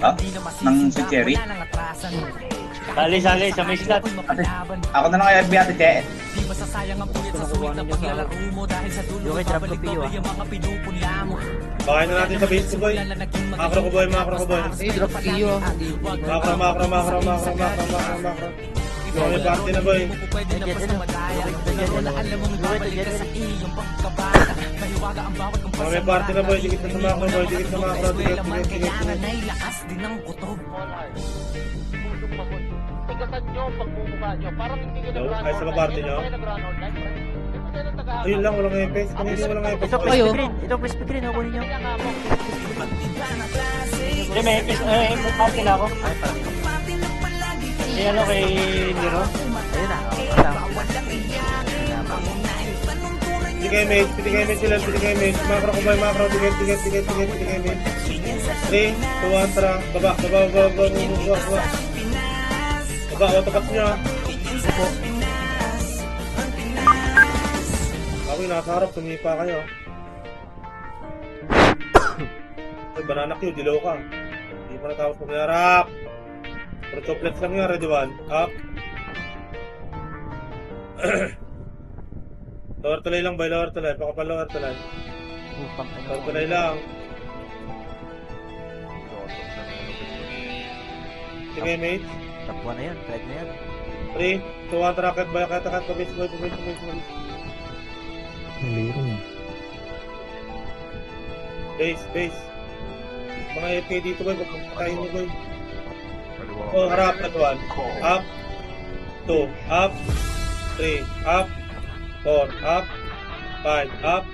Ha? Nang si Cherry? Sali sa may slot. Ate, ako na lang kaya FB ate Che. Di masasayang ang puyat sa sulit na paglalaro mo dahil sa dulo babalik-babalik ang mga pinupunla mo. Bakain na natin sa base ko boy. Macro ko boy. Drop iyo. Macro. May party na boy. Pwede na basta madaya. Wala alam mong babalik ka sa iyong pagkabata. Mahiwaga ang bawat kong May party na boy. Dikit na sa macro boy. Dikit na macro. Kailangan ay lakas din ang kutob. Tigasan nyo ang pagmumukha nyo. Parang hindi ka Hello? nag-run Ay, sa party nyo? nag-run online. Ayun lang, walang EPS. Kanina walang EPS. Ito kayo. Ito, press screen, kunin nyo. Hindi, may EPS. May party na ako. May ano kay Nero? Ayun na. Piti kayo mate sila. Macro ko boy. Dikit kayo mate. 3, 2, 1, tara. Baba. Baba, tapat nyo. Ako yung nasa harap, tumipa kayo. Ay, banana Q, dilaw ka. Hindi pa natapos mag-harap. Pero chocolate lang yan, ready one. Up. Lower tulay lang, boy, lower tulay. Pakapal lower tulay. Lower tulay lang. Sige, mate. Top 1 na yan, pwede na yan. 3, 2, 1, tracket, boy, kakat, pabis, boy. Base. Mga FK dito, boy, pagpapatayin nyo, boy. Oh, harap, that one. Up. 2, up. 3, up. 4, up. 5, up.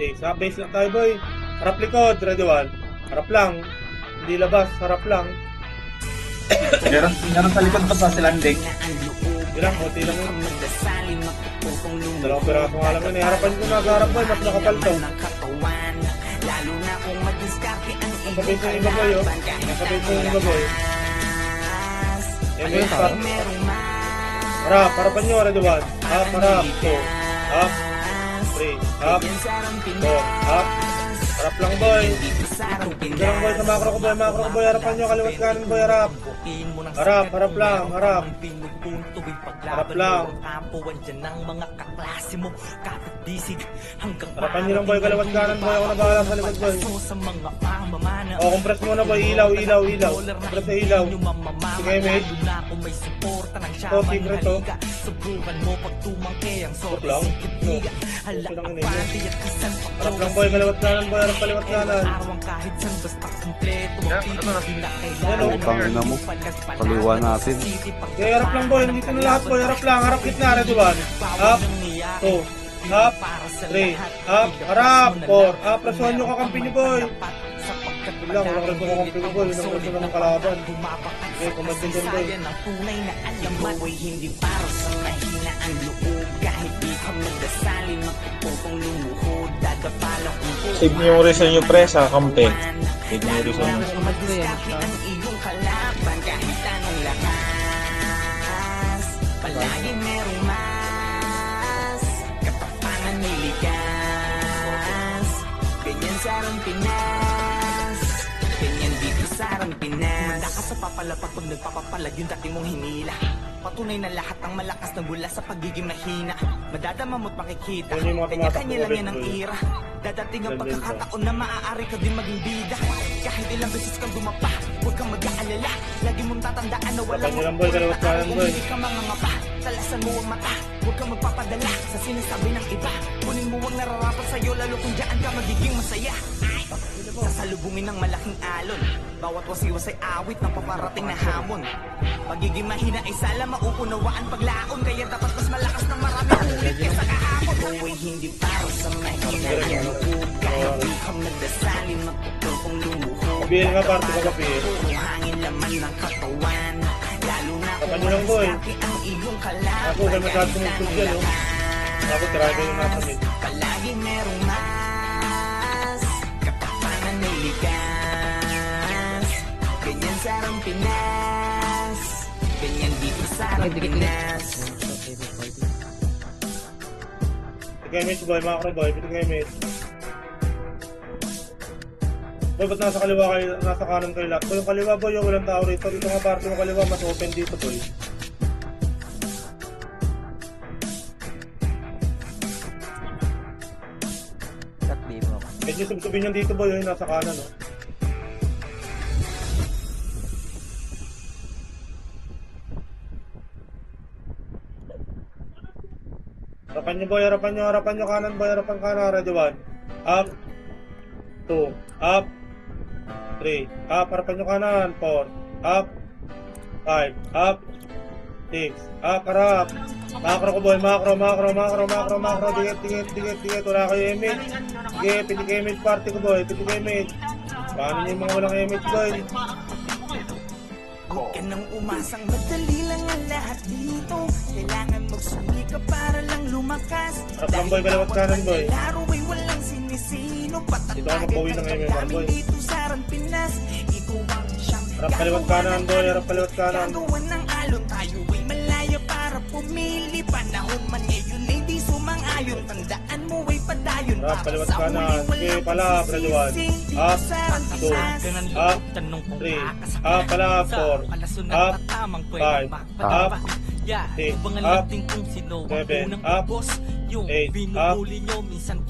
6, up. Base lang tayo, boy. Harap likod, ready one. Harap lang. Hindi labas, harap lang. Meron sa likod pa sa landing. Ilang, konti lang yun. Dalawang piraso nga lang yun eh. Harapan ko nag-harap, boy. Mas nakapal to. Nakabit yung iba, boy, oh. Nakabit yung iba, boy. Yan, par. Harap, harapan nyo, ready one. Up, harap. 2, up. 3, up. 4, up. Harap lang, boy. Diyan lang, boy, sa macro ko, boy. Harapan nyo, kaliwat kanan, boy, harap. Harap lang. Harap lang. Harapan nyo lang, boy, kaliwat kanan, boy. Ako na bahala sa likod, boy. O, compress muna, boy. Ilaw. Compress sa ilaw. Sige, mate. Ito, secret, to. Joke lang. No. Okay lang yun, eh. Harap lang, boy. Kaliwat kanan, boy. Harap kaliwat kanan. Yan, o. Tangina mo. Kaliwa natin. Okay, harap lang, boy. Dito na lahat, boy. Harap lang. Harap gitna, ready one. Up. 2. Up. 3. Up. Harap. 4. Up. Rasuhan nyo kakampi nyo, boy. Yun lang. Walang raso kakampi nyo, boy. Walang raso ng kalaban. Okay, kumantin dyan, boy. Hindi para sa mahina ang loob. Kahit di ka magdasali, magpuputong lumuhod. Dadapalang upo. Save niyo yung reason nyo pre sa kampe. Save niyo yung reason nyo. Ang iyong kalaban kahit anong lakas. Palagi merong mas. Katapangan may ligas. Ganyan sa arang Pinas. Ganyan dito sa arang Pinas. Manda ka sa papalapag pag nagpapapalag yung dati mong hinila. Patunay na lahat ng malakas na mula sa pagiging mahina. Madadama mo't makikita. Yan yung mga Kanya-kanya lang tumatakbo yan ang rin, boy. ira. Dadating ang pagkakataon na maaari ka din maging bida. Kahit ilang beses kang dumapa, huwag kang mag-aalala. Lagi mong tatandaan na walang Kapag nilang, boy, kalawat kanan, kung boy. hindi ka mangangapa. Talasan mo ang mata, huwag kang magpapadala sa sinasabi ng iba. Kunin mo ang nararapat sa'yo, lalo kung dyan ka magiging masaya. Sasalubungin ng malaking alon. Bawat wasiwas ay awit ng paparating na hamon. Pagiging mahina ay sala mauunawaan paglaon. Kaya dapat mas malakas ng maraming ulit kaysa kahapon. Buhay hindi para sa mahina yan loob. Kahit di ka magdasali, magpupulpong lumuhod. Kapihin nga, party ka kapihin. Puro hangin laman ng katawan. Lalo na Kapan kung nyo lang, boy. malasaki ang iyong kalaban. Ako, may masyado tumugtog dyan, oh. Ako, tiraga yung nasa mid. Palagi merong mas. Katapangan may ligas. Ganyan sa arang Pinas. Ganyan dito sa arang Pinas. Sige, mate, boy. Macro, boy. Piti kayo, mate. Boy, ba't nasa kaliwa kayo, nasa kanan kayo lahat? Boy, yung kaliwa boy, yung walang tao rito. Dito nga parte yung kaliwa, mas open dito boy. Cut game ako. Medyo subsubin yung dito boy, yung nasa kanan oh. Harapan nyo boy, harapan nyo kanan boy, harapan kanan, ready 1. Up. 2. Up. 3. Up, harapan nyo kanan. 4. Up. 5. Up. 6. Up, harap. Macro ko boy, macro. Dikit. Wala kayo image. Sige, pitik image party ko boy, pitik image. Paano nyo yung mga walang image boy? Huwag ka nang umasang madali lang ang lahat dito. Kailangan magsumikap para lang lumakas. Harap lang boy, kaliwat kanan boy. Laro ay walang sinisino. Dito ako magbawi ng MMR boy. Dito sa Pinas. Ikaw ang siyang Harap kaliwat kanan boy, harap kaliwat kanan. gagawan ng alon. Tayo ay malaya para pumili. Panahon man ngayon ay di sumang-ayon. Tandaan mo ay padayon. Harap Para kaliwat sa kanan. huli Sige, walang pala, Brad pagsisisi. Up. Dito sa 2. Pinas. Up. 3. Up, pala, 4. Up. 5. Up. 6. Up. 7. Up. 8. Up.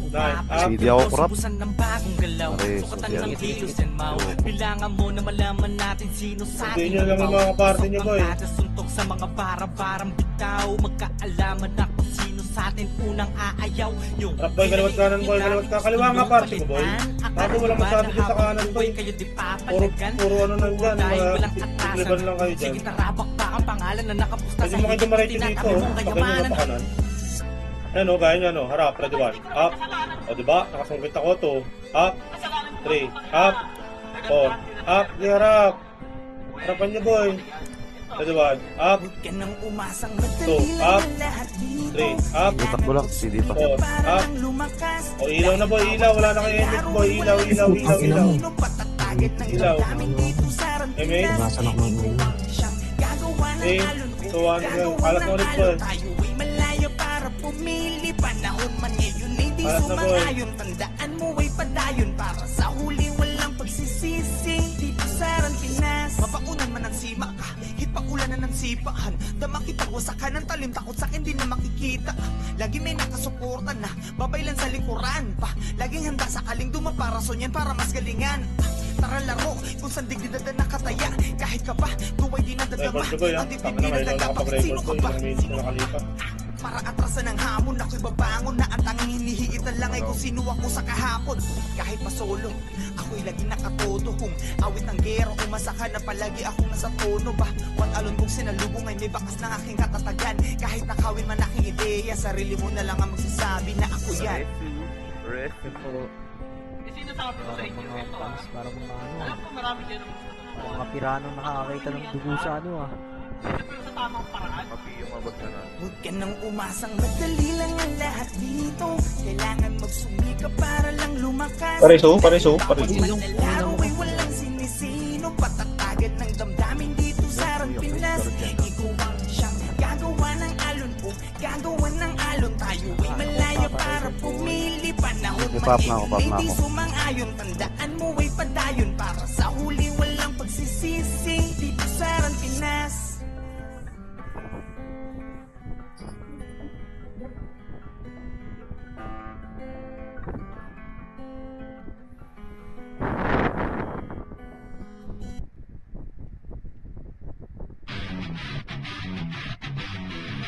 9. Up. Hindi ako corrupt. Subusan ng bagong galaw. Pare, Sukatan social ng media. kilos and mau. Bilangan mo na malaman natin sino sa Hindi ating nyo lang yung mga kaparte nyo, boy. Suntok sa mga bara-barang bitaw. Magkaalaman na kung sino sa atin unang aayaw. Yung Harap boy, kaliwat kanan boy, kaliwat ka. Kaliwa nga parte ko boy. Bago walang masyado dyan sa kanan boy. Kayo di Puro, papalagan. puro ano lang dyan. Dahil Mga walang atasan. ikliban lang kayo dyan. Sige, tarabak ba ang pangalan na nakapusta Pwede sa mo kayo dumaray dito. Tinatabi mong Pagkain nyo kayamanan. pa kanan. Ayan o, gaya nyo ano. Harap, ready 1. Up. O diba? Nakasungkit ako. 2. Up. 3. Up. 4. Up. Di harap. Harapan nyo boy. Ready 1. Up. Huwag ka nang umasang 2. madali lang Up. ang lahat dito. 3. Up. Takbo lang, CD pa. 4. Para Up. lang lumakas. O ilaw na boy, ilaw. Wala na kayo image boy. Ilaw. Ilaw. Image. Nasaan ako ng ulo? Okay. So, alat na ulit boy. Tayo ay malayo para pumili. Panahon man ngayon ay di Alat na, boy. sumang-ayon. Tandaan mo ay padayon para sa huli walang pagsisisi. Dito sa Pinas, mapaunan man ang sima ka. Hipag-ulanan ng sipahan. Dama kita wasakan ng talim. Takot sa akin di na makikita. Lagi may nakasuporta na babaylan sa likuran pa. Laging handa sa kaling dumaparason yan para mas galingan. Tara laro, kung saan dignidad na nakataya. Kahit ka pa, tuway di nadadama. Record ko boy ha. Ang Taka dibdib na di ngayon. nagdadapa. Sino Nakapag-record ka ko. ba? Ilang minutes na nakalipas. Para atrasan ng hamon, ako'y babangon na ang tanging hinihigitan lang ay kung sino ako sa kahapon. Kahit masolo, ako'y lagi nakatoto. Kung awit ng gero, umasakan na palagi akong nasa tono ba? Wat alon kong sinalubong ay may bakas ng aking katatagan. Kahit nakawin man aking ideya, sarili mo na lang ang magsasabi na ako yan. Mga fans, parang mga ano. Alam ko marami dyan. Parang mga piranong nakakakita ng dugo sa ano ah. Pero sa tamang paraan. Huwag ka nang umasang madali lang ang lahat dito. Kailangan magsumikap para lang lumakas. Pareso. Laro ay walang sinisino. Patatagan ng damdamin dito sa Pinas. Ikaw ang siyang gagawa ng alon o gagawa ng alon. Tayo ay malaya para pumili. Panahon Pop na ako, man pop na hindi ako. sumang-ayon. Tandaan mo ay padayon para sa huli walang pagsisisi. Dito sa Pinas.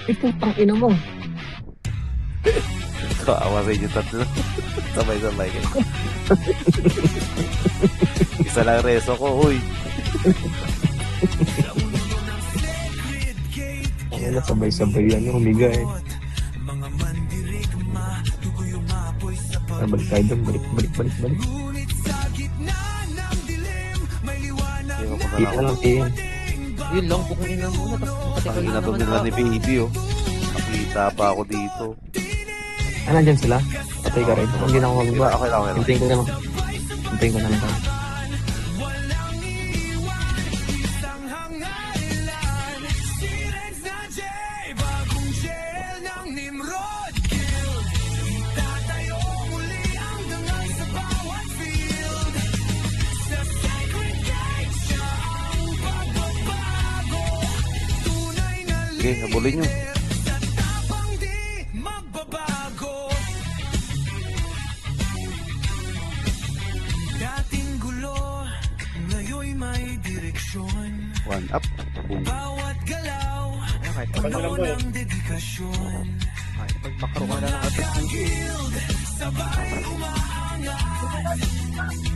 Putang ina mo. Kaawa sa inyo tatlo. Sabay-sabay kayo. Isa lang reso ko, huy. Ako na sabay-sabay yan. Humiga eh. Balik tayo doon. Balik. Hindi ko pa Dito lang tiyan. Yun lang, bukong ina muna. Ang inatong nila ni Baby, oh. Nakita pa ako dito. Ah, nandyan sila? Patay ka rin. Hindi na ako mababa. Okay lang. Hintayin ko na lang. Hintayin ko na lang. Sige, habulin nyo. One up. Boom. Kahit Kapag lang boy. pag makaro ka na ng attack.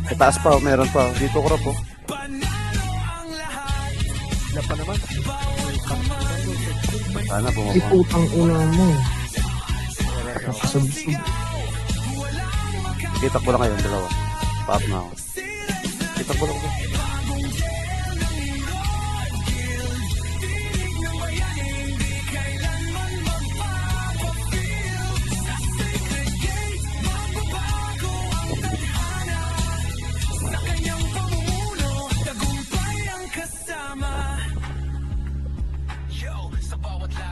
Sa taas pa, meron pa. Dito ko po. Wala pa naman. Sana Ay, bumaba. putang ina mo. Nakasubsub. Kita ko lang kayo, dalawa. Pa-up na ako. Kita ko lang ko.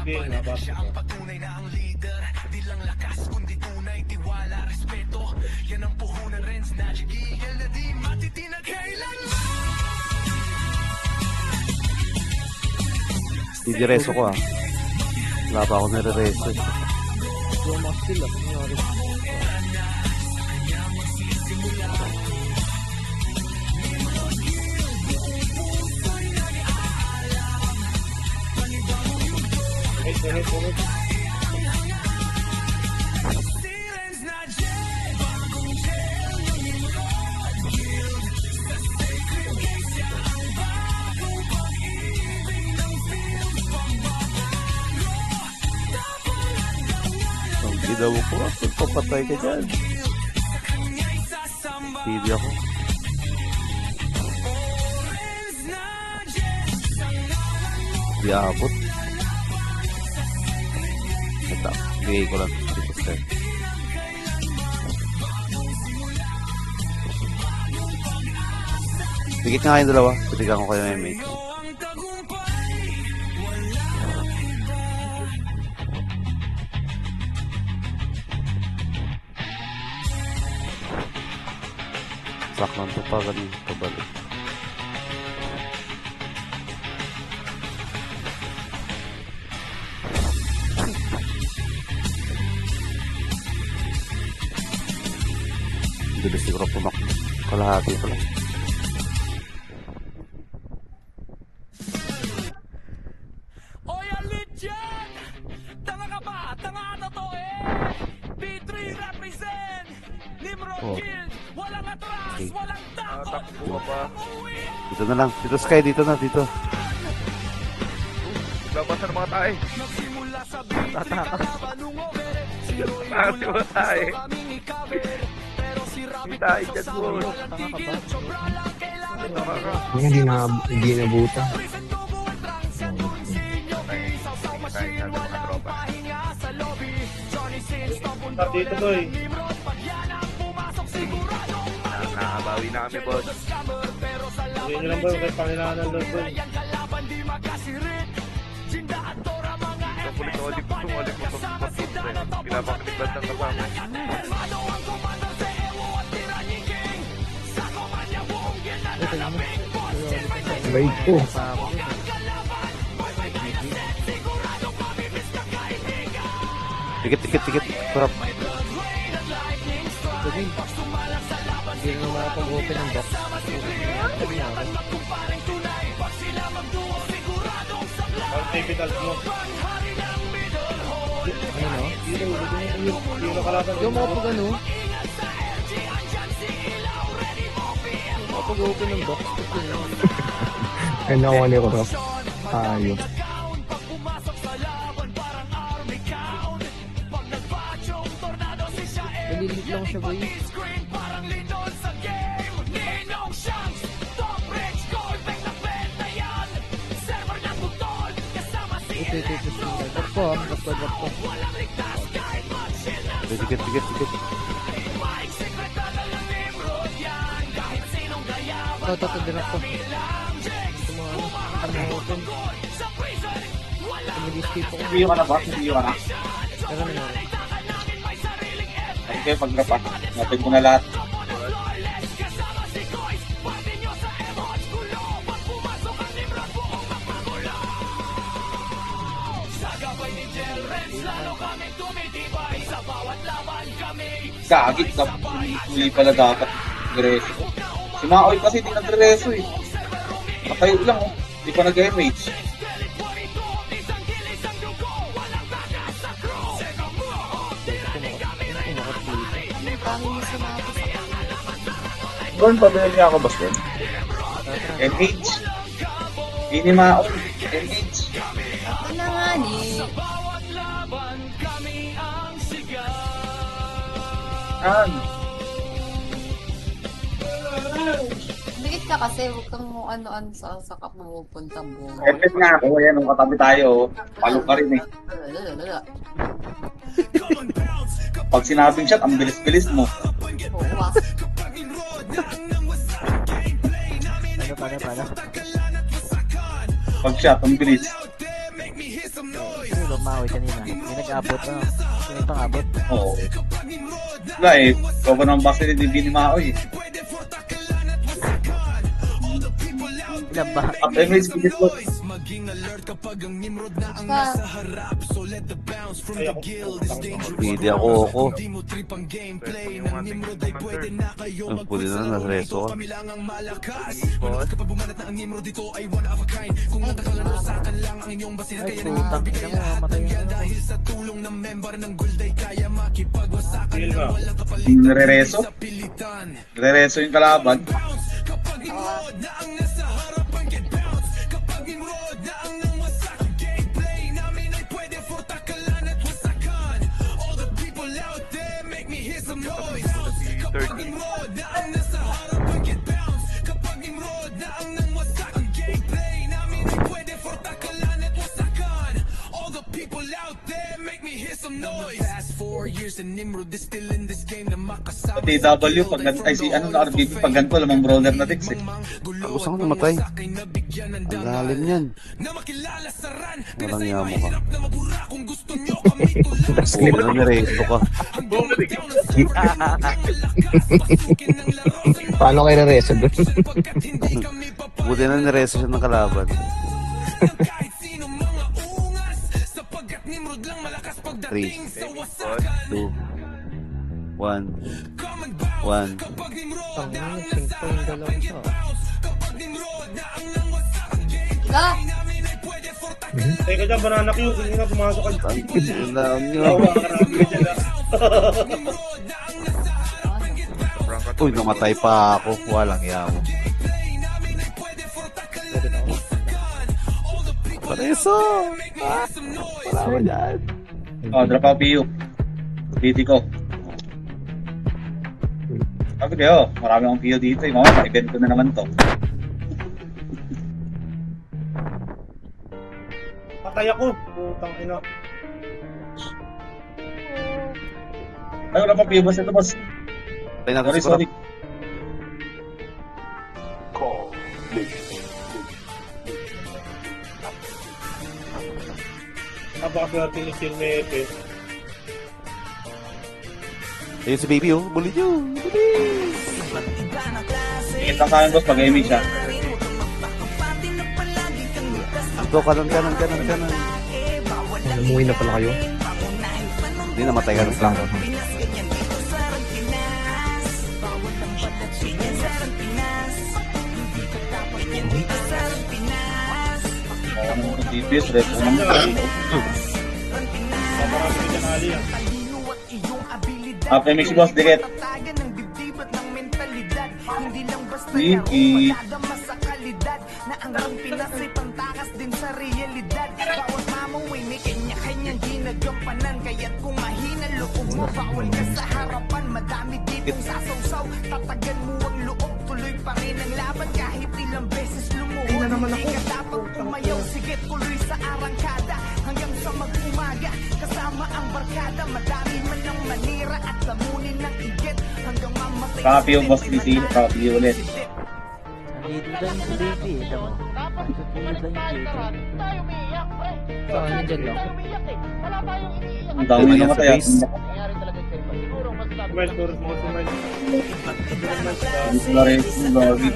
Hindi, nabasa ko. Patunay na ang leader, di lang lakas kundi tunay, tiwala, respeto. Yan ang puhunan rin na gigil na di matitinag kailanman. Didireso ko Wala pa ako nire-reso. Lumas sila. Nangyari. Sunod. Hindi daw ko. Papatay ka dyan. Hindi ako. Di abot. Ito. Bigay ko lang. Dito step. Bigit nga kayong dalawa. Pitigan ko kayo ng mate. Track lang ito pa ganun. Pabalik. Bilis siguro pumak. Kalahati pala. Oy, alit yan! Tanga ka ba? Tanga na to B3 represent! Nimrod Oh. Guild! Walang atras! Okay. Walang takot! Takbo pa. Dito na lang. Dito Sky. Dito na. Dito. Labasan ng mga tae. Nagsimula sa B3 kalaban nung over. Sinu'y Bakit mula mga tae? gusto kaming ikaber. Pero si Rabbit Tae gusto dyan, sa boss. walang tigil. Sobra lang kailangan Hindi nabuta. Dito boy. Nakabawi na kami, boss. Hindi nyo lang boy. Kaya Panginoon ng Lord boy. Ulit-ulit mo sa pinapakalitan ng kasama. Bait ko. Tikit. Kurap. Sabi, hindi na makapag-open ng box. Ang typical mo. Ano no? Hindi na kalaban. Yung makapag ano? Makapag-open ng box. Ay, nakuha ni Rob. Ayos. Nalilit lang siya boy. Ito. Drop ko. Tikit. Ito, drop ko. Ano open. Mag-escape ako. Video ka na ba? Video ka na? Pero nangyari. Okay, pag-drop ah. Natin ko na lahat. Gagit na. Hindi pala dapat nagreso. Si Maoy kasi di nagreso eh. Matayo lang oh. Di pa nag-MH. Doon, pabili niya ako, boss Ben. MH. Di ni Maoy. MH. Wala nga ni. Dikit ka kasi, huwag kang ano-ano sa pumupunta mo. Epet nga ako. Ayan, nung katabi tayo. Palo ka rin eh. Pag sinabing shot, ang bilis-bilis mo. Oo, ah. Paano? Pag shot, ang bilis. Sino lumawi kanina? May nag-abot na. Sino pang abot? Oo. Wala eh. Ikaw ba naman basta ni Bini Maoy eh. Ilan ba? Up MH, bilis ko. Basta, Ay, ako. Pwede ako. Yung ating commander. Ang pwede na, nasa-reso ka. Boss. Ay, putang ina mo, matay na ako. Feel nga. Nire-reso. Nire-reso yung kalaban. Sa TW, pag ay si ano na RBB, pag ganito, lamang brawler na Dex eh. Ako saan ka namatay? Ang lalim yan. Walang yamo ka. Oo, na nireso ka. Paano kayo na-reso doon? Buti na nireso siya ng kalaban. 3, 2, 1, 1. ka. Teka dyan, banana Q. Hindi na pumasok ka dyan. Alam nyo. Oo, marami ka dyan ah. Uy, namatay pa ako. Walang yamo. Pareso! Wala ko dyan. Oh, drop out PU. Diti ko. Sabi kayo, marami akong PU dito eh. Mama, event ko na naman to. Patay ako. Putang ina. Ay, wala pang PU boss ito boss. Tayo natin Sorry, si Kurap. sorry. Napakaswerte ni Sil Mepe. Ayun si baby oh. Bully nyo. Bully. Ingit lang sa akin boss, pag MH siya. Ito, kanan. Umuwi na pala kayo? Hindi, namatay ka na Lang. Ano yung DPS, red ko naman. Marami ka dyan, Ali ah. Up MH boss, dikit. Iki. Na ang Pinas ay pantakas din sa realidad. Bawat mamaway may kanya-kanyang ginagampanan. Kaya't kung mahina loob mo, bawal ka sa harapan. Madami ditong sasawsaw, tatagan mo ang loob. Tuloy pa rin ang laban kahit ilang beses lumuhod. Hindi ka dapat tumayaw, sige tuloy sa arangkada. Hanggang sa mag-umaga, kasama ang barkada. Madami man ang manira at lamunin ng igit. Hanggang mamatay Copy yung boss DC, copy ulit. Nandito dyan si baby eh. Tama. Nandito dyan yung baby. Tayo umiiyak, pre. Saan nandyan lang? Umiiyak eh. Wala tayong iniiyak. Ang dami na namatay. Nangyari talaga sa iba. Siguro mas sabi. Well, tour mo si Mel. Dito na rin, lagi.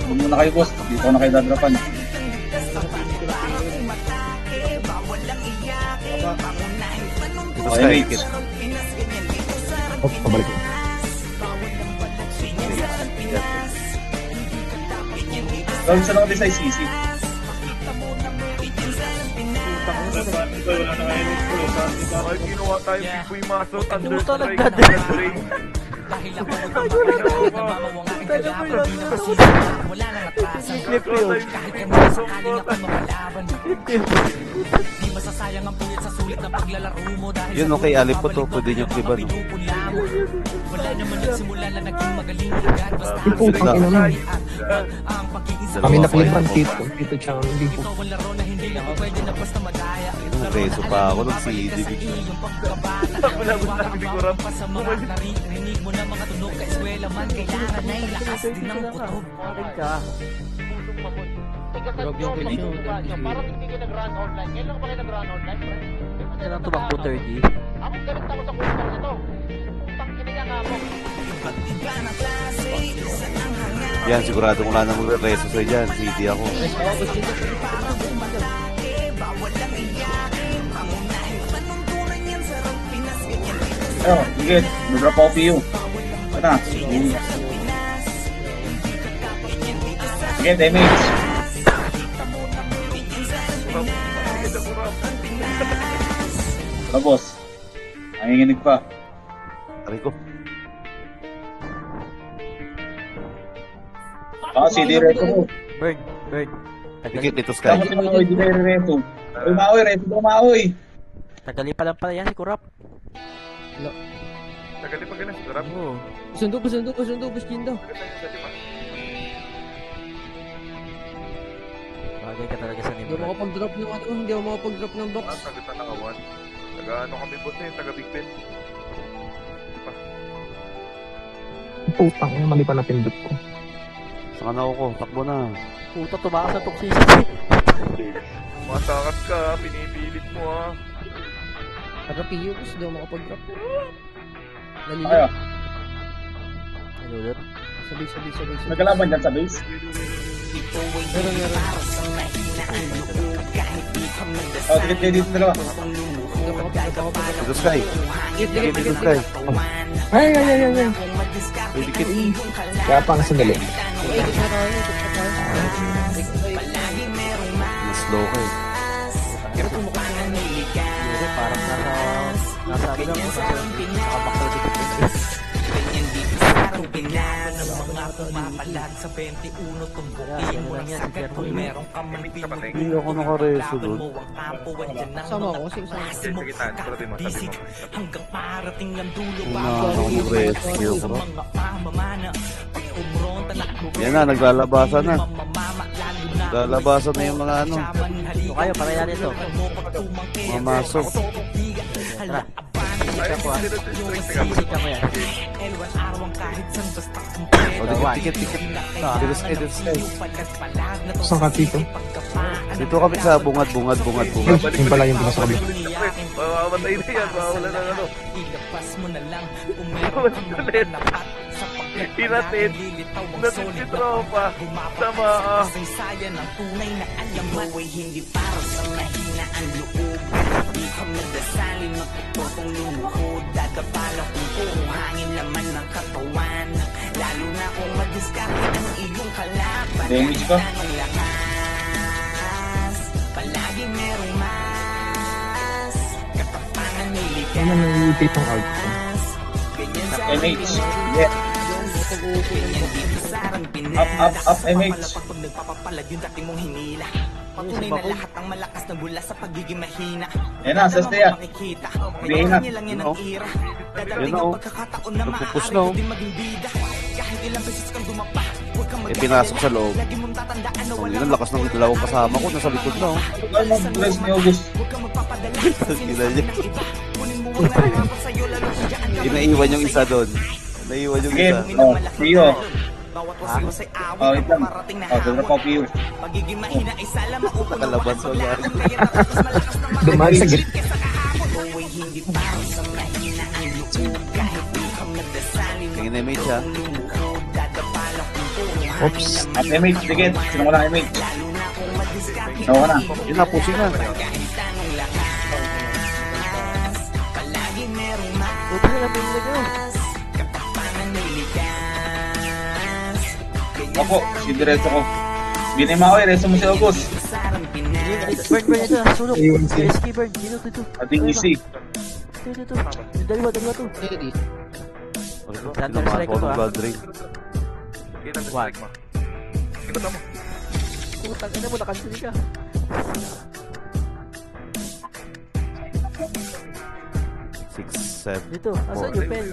Huwag muna kayo boss, dito ko na kayo dadrapan. Ito Okay, sky. wait. Oh, pabalik ko. dyan. Gawin sa lang din sa CC. Wala na kayo nito. Ay, ginawa tayo big boy maso. Thunder Puta, strike. nagdadrive. Thunder strike. Dahil ako nagmamawang kalaban, di na masira, wala nang atrasan. Kahit kami sakaling ako makalaban, di masasayang ang puyat sa sulit ng paglalaro mo. Dahil Yun, okay, alip po to. Pwede nyo kliban. Wala naman nagsimula na naging magaling agad. Basta Yung putang ina mo. ang pagiging sa Kami nakliban, Tito Chang, hindi po. ikaw ang laro na hindi ako pwede na basta madaya. Reso pa ako ng CD. Yung pagkabata, Wala mo sabi ni Kurap. pa sa mga narinig mo na mga tunog ka eskwela man, kailangan ay lakas din ng kutob. Akin ka. Pusong mamon. Tigasan Grabe nyo yung sa connection. puso nyo. Parang hindi kayo nag-run online. Ngayon lang ba kayo nag-run online, pre? Ano lang tumakbo 30? Ako galit ako sa kusang nito. Putang ina niya nga ako. Yan, sigurado wala nang reso sa'yo dyan. CD ako. Ayun, sige. Mag-drop off you. Ano? Sige, damage. Wala, boss. Nanginginig pa. Aray ko. CD reto mo. Bird. Dikit ito, Sky. Tapos si Maoy, di kayo reto. Uy, Maoy, reto daw, Maoy. Tagali pa lang pala yan si Kurap. Tagali pa ganun, sigurap. Oo. Sundo, Bushindo. Bagay ka talaga sa Hindi nibra. ako makapag-drop ng ano, hindi ako makapag-drop ng box. Taga Tanawan. Taga ano kami boss eh, taga Big Ben. Putang ina, mali pa na pindot ko. Saan na ako? Takbo na. Puta, tumakas sa toxicity. Matakas ka, pinipilit mo ha. Taga-PU, boss, hindi ako makapag-drop. Ayaw. Nalilip. Nalulot. Sabay. Nagkalaban dyan sa base. Meron. Oh, dikit kayo dito dalawa. Hindi ako makapag-drop. Ito, Sky. Dikit ito, Sky. Ay. Uy, dikit. Kaya pang sandali. Ikot na tayo. Mas low ka eh. Hindi, parang nasa ano lang, nasa bakto dito. Pumapalag sa 21 tumbukin mo ng sagat kung meron ka man Hindi ako nakareso doon. Sama ako, sige sama. Sige, tayo, palatin mo, tabi mo. hanggang parating ang dulo Una ako reso. sa mga pamamana pag umronta na Yan na, naglalabasan na. Naglalabasan na yung mga ano. So kayo, pareha nito. Mamasok. Tara. Sisika ko ah. Sisika ko yan. O, dikit. Dito, Sky. Saan ka, Tito? Dito kami sa bungad. Ay, yun pala yung pinasa kami. Mamamatay na yan, mawala na ano. ilabas mo na lang kung Ulit. meron kang napat sa Pinatid. Natid si tropa. Sama ah. Sayang ang tunay na alamat ay hindi para sa mahina ang loob. Di ka magdasali na totong lumuhod. Dadapala kung puro hangin naman ng katawan. Lalo na kung mag-discarte ang iyong kalaban. Damage ka? Ng lakas, palagi merong mas. Katapangan may likas. Ano nang iipit ng alt ko? Ganyan sa MH. Yeah. Up, MH. Pag nagpapapalag yung dating mong hinila. Patunay na lahat ang malakas na bula sa pagiging mahina. Yan na, sas ya. Makikita. Bihin na. Kanya lang yan ang ira. Dadating Yan na, ang oh. pagkakataon na Nagpupus maaari na, oh. ko din maging bida. Kahit ilang beses kang dumapa, huwag kang Eh, pinasok sa loob. Lagi mong tatandaan na Ang wala yun, lakas ng dalawang kasama ko. Nasa likod na, oh. Ay, mag-bless ni August. Huwag kang magpapadala sa Ina sinasabi niya. ng iba. Kunin mo ang nararapat sa'yo, lalo kung dyan ka Inaiwan yung isa doon. Naiwan yung Sige, isa. oh, Pio. Bawat wasi-wasay Oh, awit wait na lang. parating na Oh, drop off you. Pagiging mahina ay sala mauunawa Nakalabas sa mo lahat yan. Kaya naratas malakas na Dumaan sa git. kesa kahapon Uy, hindi para sa mahina ang loob Kahit di ka magdasali Tingin na yung mate, ha? lumuhod Dadapala kung puro Oops. Up, MH. Dikit. Sino ko lang, MH? Lalo na kung madiskarte Sino ko na? Yun na, pushing na. Kahit anong lakas Palagi merong mas Buti na lang pinili nyo. Katapangan may likas Opo, si diretso ko. Binima ko, reso mo si August. Burn ito. Sulok. Ayun, si- SK burn. Dito. Ating easy. Ito. Dalawa to. Thunder Tinamaan strike ko ko, ng ah. blood drain. Kita mo strike mo. Kita mo. Putang ina mo, nakansel ka. 6, 7, Dito, asan yung pen?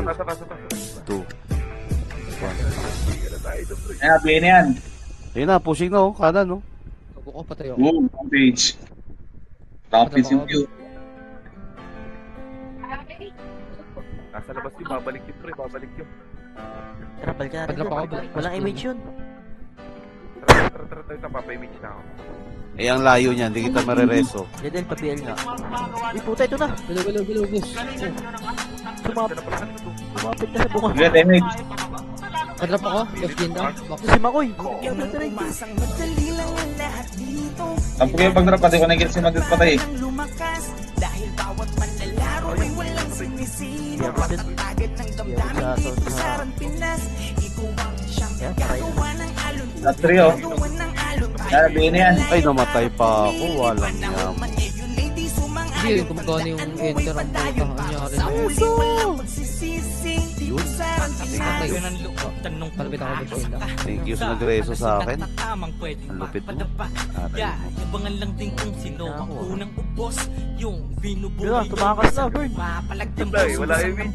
Saka. 2, 1. Ayan, pin yan. Ayun na, pushing na oh, kanan oh. Ako ko, patay ako. Boom, rampage. Rampage yung view. Nasa labas yun, babalik yun pre, babalik yun. Tara, balik natin Padrap ako, dyan. Walang image yun. Tara, papay-image na ako. Eh, ang layo niyan, hindi kita marereso. Dedel, pa-BL nga. Uy, puta, ito na. Galaw, boss. Sumapit na sa bunga. Sige, damage. Padrap ako, boss Ginda. Bakit? Si Makoy. Umasang madali lang ang lahat dito. Tampo kayo pag-drop, pati ko nakikita si Madrid patay eh. Lumakas dahil bawat manlalaro ay walang sinisino. Patatagad ng damdamin dito sa Pinas. Ikaw ang siyang gagawa ng alon. At 3 oh. Gagawa ng alon. Yan, pin yan. Ay, namatay pa ako, walang yam. Hindi yun, gumagawa na yung enter ang puta. Ano yun? Palapit ako, boss Ginda. Thank you sa nagreso sa akin. Ang lupit mo. Aray mo. Yabangan lang din kung sino ang unang ubos. Yung binubuhay Diba, tumakas na, Burn. Wala image.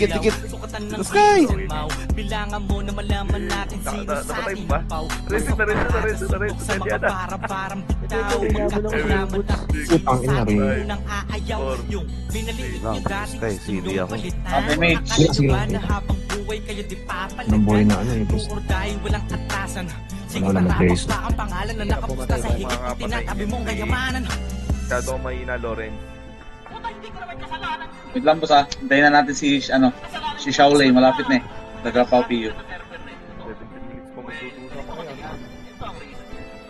Dikit. The sky! Bilangan mo na malaman natin sino sa Nakatay ating mo ba? paw. Reso. Sa mga para-parang bitaw. Magkakalaman na Putang ina rin. unang aayaw. Yung binaliit Lang, niyo dati Sky, CD ako. Ah, damage. Sige. habang buhay kayo di papalitan. Ng buhay na ano eh, boss. Or dahil walang atasan. Sige, Wala naman matapos trace. pa ang pangalan na nakapunta sa higit na tinatabi mong kayamanan. Masyado akong mahina, Loren. Wait lang boss ah. Hintayin na natin si, si Shaolei. Malapit na eh. Nag-drop out PU. 17 minutes pa magtutusap ako.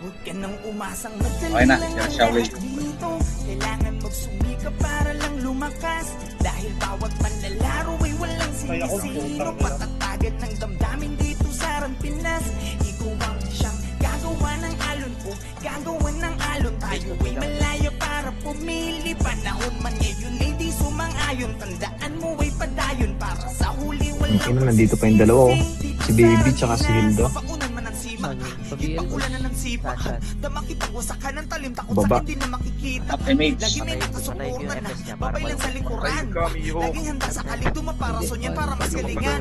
Huwag ka nang umasang madali Okay na, lang yan, ang Shaolei. lahat dito. Kailangan magsumikap para lang lumakas. Dahil bawat manlalaro ay walang sinisino. Patatagad ng damdamin dito sa Pinas. Ikaw ang siyang gagawa ng alon ko. Gagawa ng alon. Tayo ay malaya para pumili. Panahon man ngayon ay di sumang-ayon. Tandaan mo ay padayon para sa huli walang Ang ina, nandito pa yung dalawa oh. Si Baby tsaka si Hilda. Paunan man ang simak. Pabiel, boss. Ipakulanan ng sipak. Saan? Damakipag-wasakan ng talim. Takot Baba. sa hindi na makikita. At image. Lagi may Patay yung nakasuportan na. FS niya para Babay lang sa likuran. Kamiho. Laging handa sa kaligduma para sonyan para mas galingan.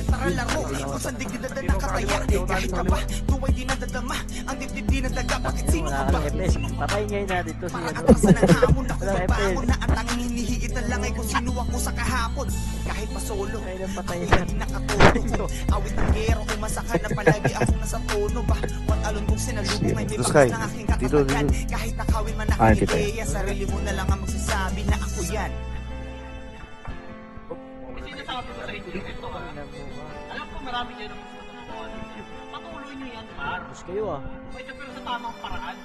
Para laro, kung saan di dinadala ng kataya. Kahit ka ba, tuwa'y di nadadama. Ang dibdib di nadaga. Bakit sino ka Wala ba? kang FS. Patayin ngayon natin to si Mga ano. atrasan ng hamon. Ako Wala babangon FS. na ang tanging hinihiit na lang ay kung sino ako sa kahapon. Kahit pa solo, Ngayon ang patayin ako lagi nakatuto. Awit ng gero, umasa na palagi akong nasa tono ba? Wat alon kong sinalubong ay may The sky. bakas ng aking Dito. katatagan. Kahit nakawin man Ah, aking kita. ideya, sarili mo na lang ang magsasabi na ako yan. Alam ko marami kayo ng gusto ng patuloy nyo yan, par. Bus kayo ah. Pwede pero sa tamang paraan.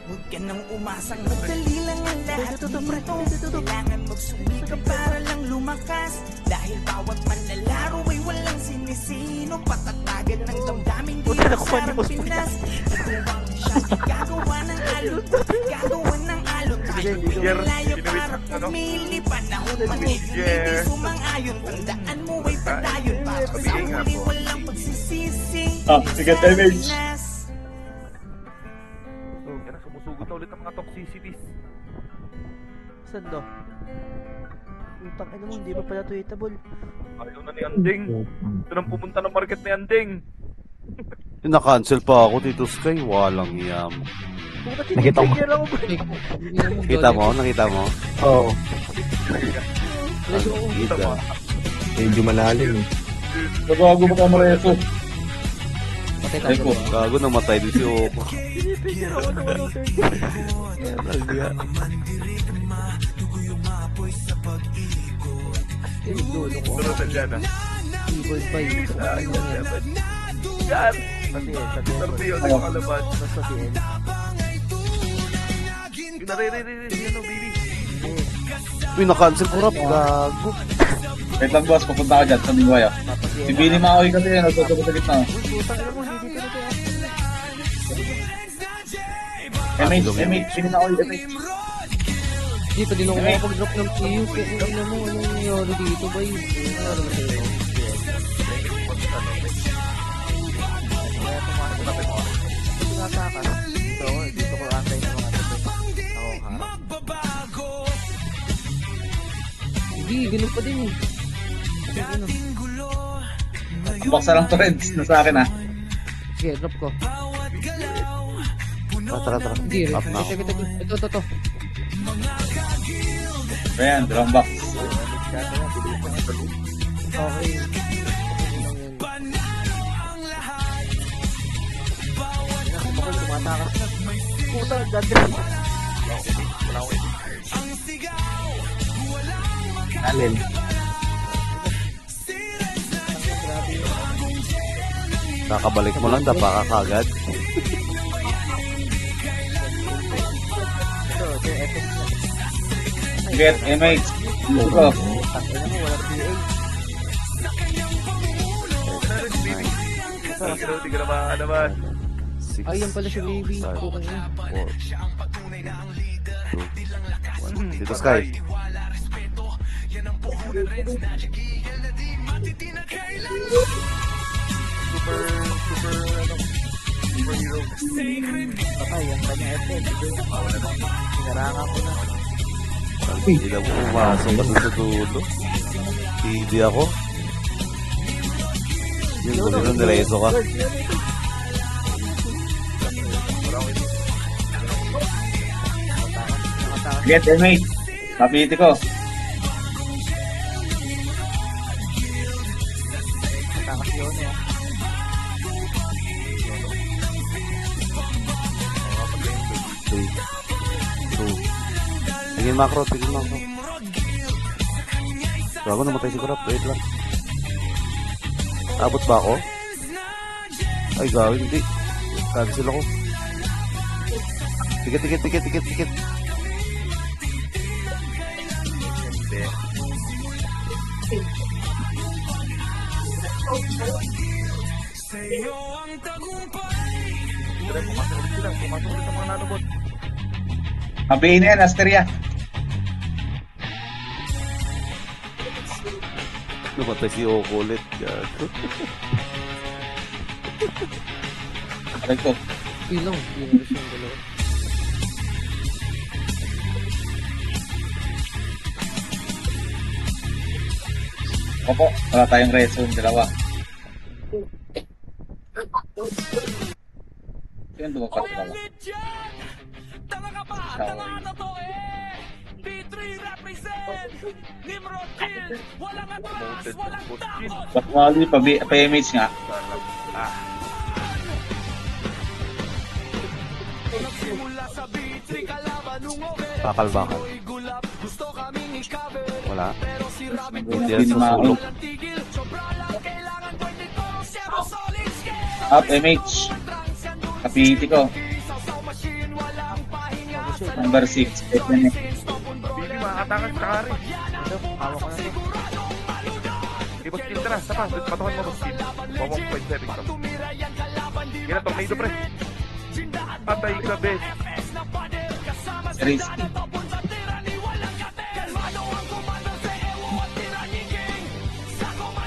Huwag ka nang umasang madali lang ang lahat dito. Kailangan magsumikap para lang lumakas. Dahil bawat manlalaro ay walang sinisino. Patatagad ng damdamin dito sa Pinas. Ikaw ang siyang gagawa ng alon. Gagawa ng alon. Tayo ay malaya para pumili. Panahon man ngayon hindi sumang-ayon. Tandaan mo ay padayon. Para sa huli walang pagsisisi. Ah, sige, damage. Kaya sumusugot na ulit ang mga toxicities. Saan do? Utang ina mo, hindi pa pala tweetable. Ayaw na ni Anding. Ito nang pumunta ng market ni Anding. Na-cancel pa ako dito Sky, walang yam. Nakita mo. Lang ako. Nakita mo? Nakita mo? Oo. Ida. Medyo malalim eh. Nagago mo ka mo reso. Patay Ay tayo. ko. Gago, namatay din si Oko. Pinipigil ako ng 130. Pero dyan ah. Evil 5. Yan! Pati eh, sabi mo. Sarpi yun, yung kalabas. Basta si El. Yung nare-re-re-re, ano baby? Uy, na-cancel ko rap. Gago. Wait lang boss, pupunta ka dyan sa Mingwaya. Papag Si Billy Maoy kasi nagtutubo sa gitna. Putang ina mo, hindi dito na kaya. MH, Billy Maoy, MH. Hindi pa din ako makapag-drop ng PU. Kung ano mo, anong nangyari dito ba yun? Ano ba sa'yo? Kaya tumakot ako. Tinatakas. Dito ko antay ng mga tabi. Ako harap. Hindi, ganun pa din eh. Ano? Buksa lang to rin na sa akin ah. Sige, drop ko. Tara. Hindi, Up na ako. ito. Ayan, drum box. Okay. Ako tumatakas na. Puta, dadre. Alin. Kakabalik mo lang, dapa ka kagad. Get MH. Ito. Hindi ka naman. Ay, yan pala si Baby. Putang ina. 4, 2, 1. Dito, Sky. Patay, ang kanya effect. Sinarangan ko na. Hindi na mo pumasok kasi sa dulo. Hindi ako. Yung gulo nung nireso ka. Get MH. Kapiti ko. Takas yun eh. Three, 2. Tingin macro. Bago namatay si Grab. Wait lang. Abot ba ako? Ay, gawin. Hindi. Cancel ako. Tikit. Pumasok ulit sa mga nanobot. Mabihin na yan, Asteria. Namatay si Oko ulit. Gago. Aray ko. Ilang. Ilang yung dalawa. Opo, wala tayong reso yung dalawa. Yan dumapat dalawa. Ba't mali pa-image nga? Bakal. Wala. Buti yan Hindi sa sulok. Up, MH. Kapiti ko. Number 6. Billy, makakatakas ka ka rin. Hawak ko na ito. Di ba skill ka na? Sapa, patukan mo ba skill? 1.7 ka. Kaya tornado pre. Patay ka, bes. Risky.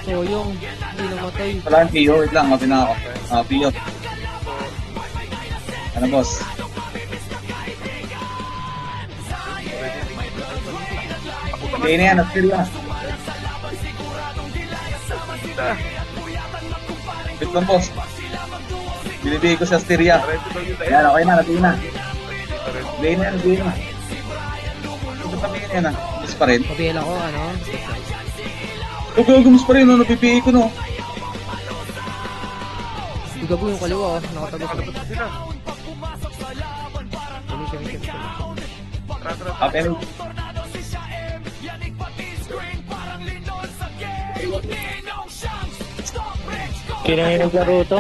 So, yung hindi namatay. Wala yung PO. Wait lang, mabina ako. PO. Ano, boss? Hindi na yan, Asteria. Wait lang, boss. Binibigay ko sa Asteria. Yan, okay na, natin na. Bigay na yan, bigay na. Ito pa bigay na yan, Gusto pa rin. Pabiel ako, ano? Gusto pa rin, napipigay ko, no? Igabo yung kaliwa, oh. Nakatagos. Sila. Kami. Up, MH. Kinang yung naglaro to.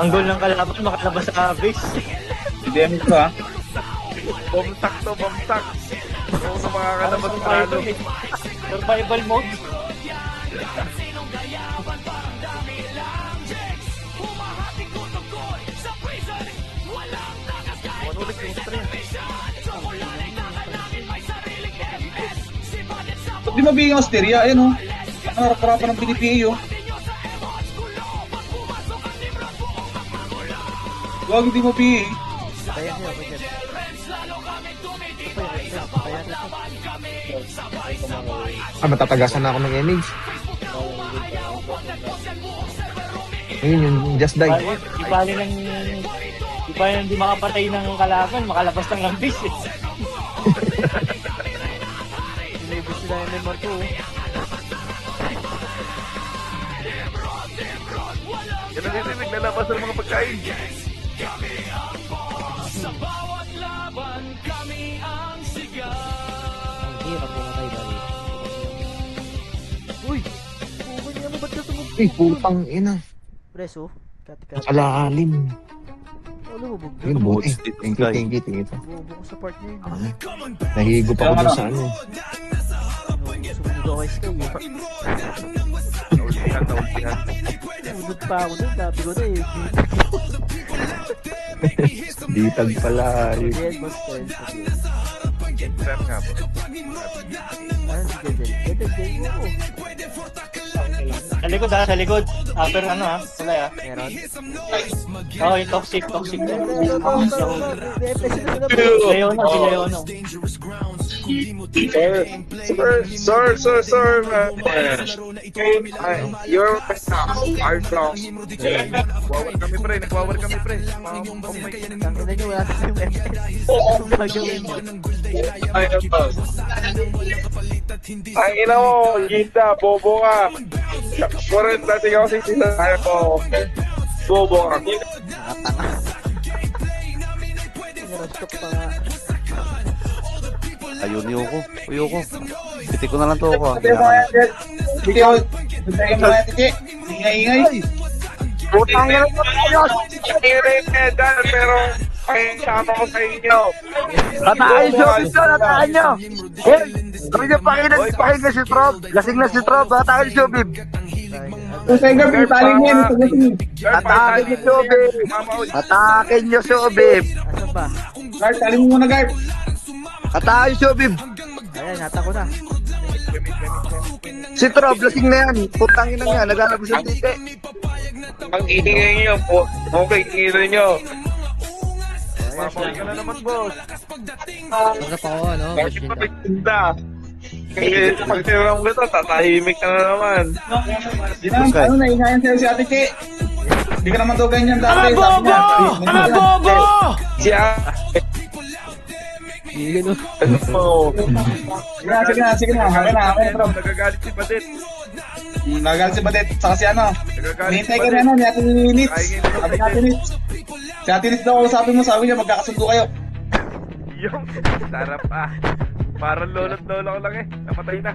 Ang goal ng kalaban, makalabas sa base. Si DMX ko, ha? Bomsak. Oo na makakalabas sa ano. Survival mode. Hindi mabigyan ang Asteria, ayan o. Ang harap-harapan ng BDPA o. Huwag hindi mabigyan. Kaya niyo, kaya. Matatagasan na ako ng image. Ayun yung just die. Di bali nang... Di bali nang di makapatay ng kalaban, makalabas ng lambis eh. Sinibis sila yung lemon ko. Yan na din, naglalabas ng mga pagkain. Ang hirap pumatay dali. Uy! Pupunta niya mo ba't ka tumugtog? Ay, putang ina. Preso? Kati-kati. Alalim. Ano mo, bugdo? Yun, buti. Thank you. Bubo ko sa part niya yun. Nahigo pa ako dun sa ano. Sumunido ako Sky eh. Naultihan. Sunod pa ako dun, sabi ko na eh. Ditag pala. Sabihin mo, Sky. Trap nga po. Ah, si Dedel. Dedel mo. Sa likod sa likod. Pero ano wala Meron. Okay, toxic. Leono, si Leono. Sir, man. You're hard from. Nagwawar kami, pre. Tangina niyo, wala sa yung MS. Ano gagawin mo? Ang ina mo, Gita, bobo ka. Kurent natin ako sa sinasabi ko. Bobo ka. Nakatanga. Nirostok pa nga. Ayun, ayoko. Piti ko na lang to ako. Tiki, puntayin mo yan, Tiki. Ingay. Putang ina mo tayo. Ingay medal, pero ay sama ko sa inyo. Atakin nyo! Atakin nyo! Hoy! Kami nyo pakinggan si Trop! Lasing na si Trop! Atakin nyo, Bib! Pusay ka, pintalin mo yan. Atakin nyo, Bib! Atakin nyo, Bib! Asan ba? Guard, talin mo muna, guard. Atakin nyo, Bib! Ayan, hata ko na. Si Trop, lasing na yan! Putang ina nga, naglalabas yung tite! Ang ingay nyo po. Okay, ingay nyo. Mamawin ka na naman, boss. Harap ako, ano? Bakit pa nagtinda? Kasi pag tinarang kita, tatahimik ka na naman. Di na, naingayan sa'yo si Ate Ki. Hindi ka naman daw ganyan dati. Bobo! Bobo! Siya. Hindi ganun. Sige na. Haka na, Trop. Nagagalit si Badet. Nagagal si Badet, saka si ano. Nihintay ka na ni Ate Nitz. Si Ate Nitz daw, sabi niya, magkakasundo kayo. Yung, sarap ah. Parang lolo't lola ko lang eh. Napatay na.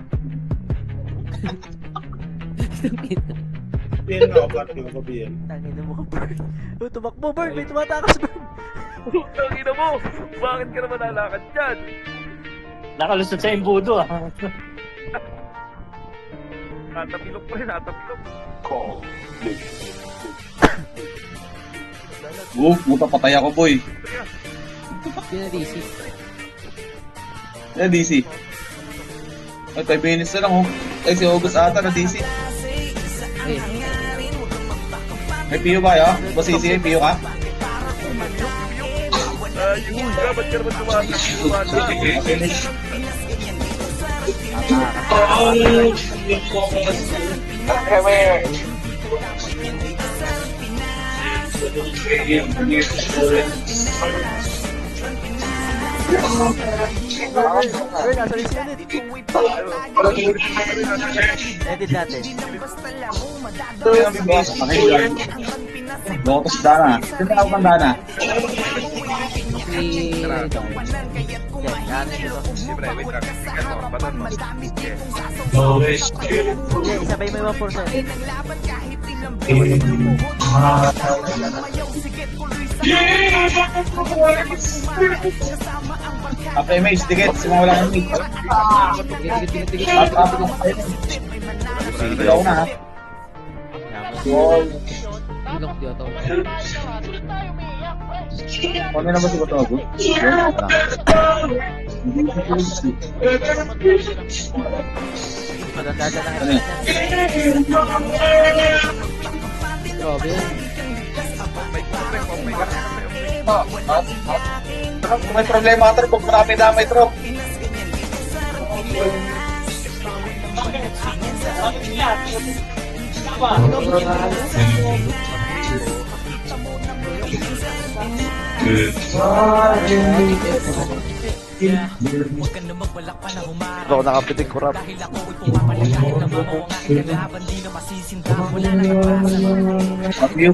Yan nga, party ko BL. Tangina mo ka, Bird. Tumakbo, Bird! May tumatakas, Bird! Tangina mo! Bakit ka naman lalakad dyan? Nakalusot sa imbudo Natapilok pa rin, natapilok. Puta, patay ako, boy. Hindi na DC. Yan, DC. Ay, 5 minutes na lang, oh. Ay, si August ata na DC. Ay, May PO ba kayo? Basisi, may PO ka? Ayun, ba't ka naman Bird, nasa rin siya ulit. Edit natin. Lotus Dana. Sino ako kang Dana? si... Isabay mo yung 1%. Apa image, dikit. Sima wala kang image. Sige ako na, ha? Ilok di ito. Ano na ba si Botogo? Madadada lang Ano ito. Grabe yan. Trop, kung may problema ka, Trop, huwag marami damay, Trop. Ako nakapitig ko rap.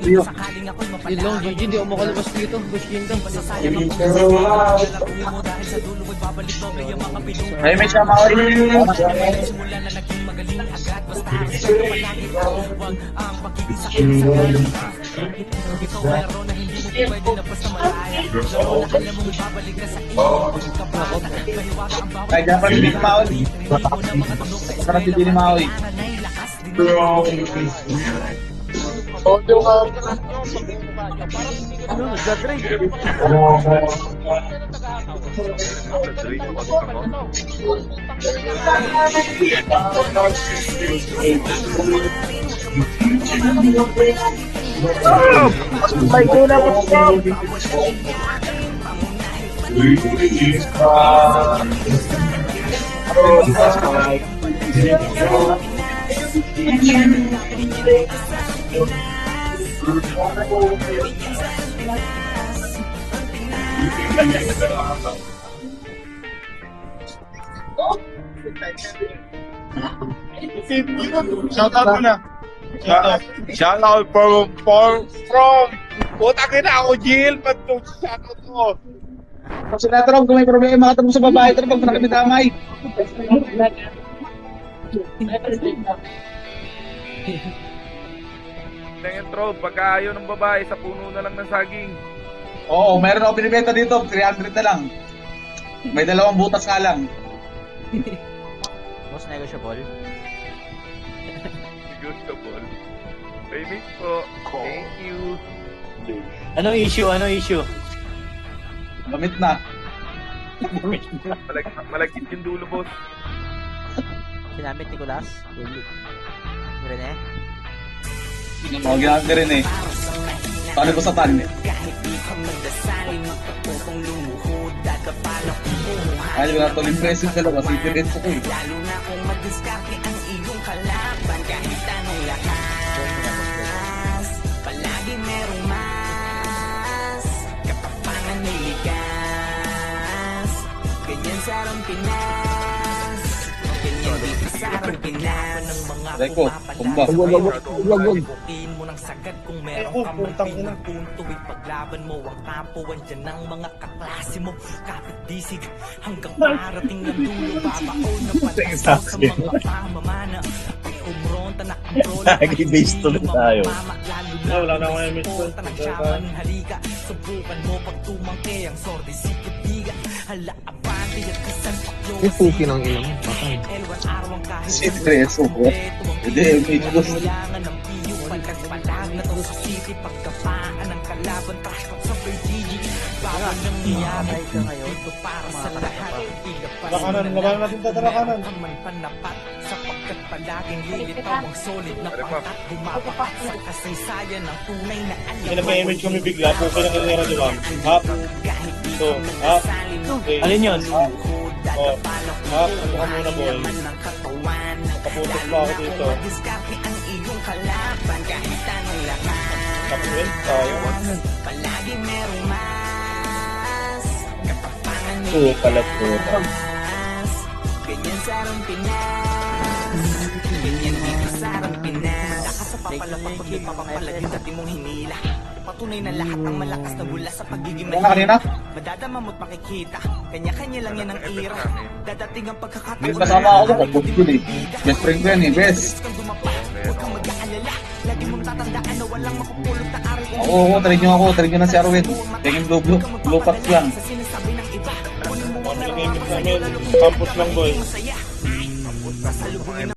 View. Yun lang, GG, di ako makalabas dito. Bush Kingdom. Ay, may siya, Maori. Ay, dapat hindi ni Maori. Dapat hindi ni Maori. Ano, nagdadrive. May kuna ko Trop. Shoutout mo na. Shoutout from Putang ina ako, Jill. Shoutout ko. Kasi na, Trop, kung may problema ka, Trop, sa babae, Trop, pag nakami damay. Tingin, Trop, pagka ayaw ng babae, sa puno na lang ng saging. Oo, meron ako binibenta dito, 300 na lang. May 2 butas nga lang. Most negotiable. Negotiable. Baby po. Thank you. Anong issue? Gamit na. Malagkit yung dulo, boss. Sinamit ni Kulas. Rene. Oo, ginamit na rin eh. Paano ko sa tan? Ay, wala ito impressive talaga. Sipirits ako eh. Palagi merong mas Katapangan may ligas Ganyan sa arang Pinas Ganyan dito sa arang Pinas Ng mga Reko, tumba. Bukin mo ng sagad kung meron ka man pinupunto Ipaglaban mo ang tapo Andyan ang mga kaklase mo Kapit disig hanggang parating ng dulo Babaon na palasok sa mga pamamana Umronta na control Nag-base tuloy tayo. Wala na akong MS ko. Nagsaman halika Subukan mo pag tumangke Ang sorte sikip diga Hala abante at kasan paklo Yung puki ng ilang. Patay. Elwan arwang kahit Sitreso ko. Hindi, may gusto. Kailangan ng piyo Pagkagpalag na to sa city Pagkapaan ng kalaban Trash talk sa Virginia Bawal ng niyabay ka ngayon Ito para sa lahat Talakanan, labanan natin ito, talakanan. Ang manpanapat Sapagkat palaging lilitaw Ang solid na pangkat Bumapakat sa kasaysayan Ng tunay na alam May nagka-image kami bigla. Puso na kanira, di ba? Up. Ito. Up. Okay. Alin yun? Oh. Up. Ito ka muna, boy. Nakaputos pa ako dito. ang iyong kalaban Kahit anong lakas Kapil. Tayo. Palagi merong mas Katapangan may Oo, pala po. likas Ganyan sa arang Pinas Ganyan dito sa arang Pinas Daka sa papalapak pag may papapalagin dati mong hinila Patunay na lahat ng malakas na mula sa pagiging Ano kanina? Madadama mo't makikita Kanya-kanya lang yan ang ira Dadating ang May pagkakataon kasama ako sa pag-book yun eh. Best friend ko yan eh, best. Huwag kang mag-aalala Lagi mong tatandaan na walang makupulot na aral Oo, try nyo na si Arwin. Tingin blue packs lang. Sa sinasabi ng iba Kunin mo ang Nag-image namin. Campus lang, boy. masaya Sasalubungin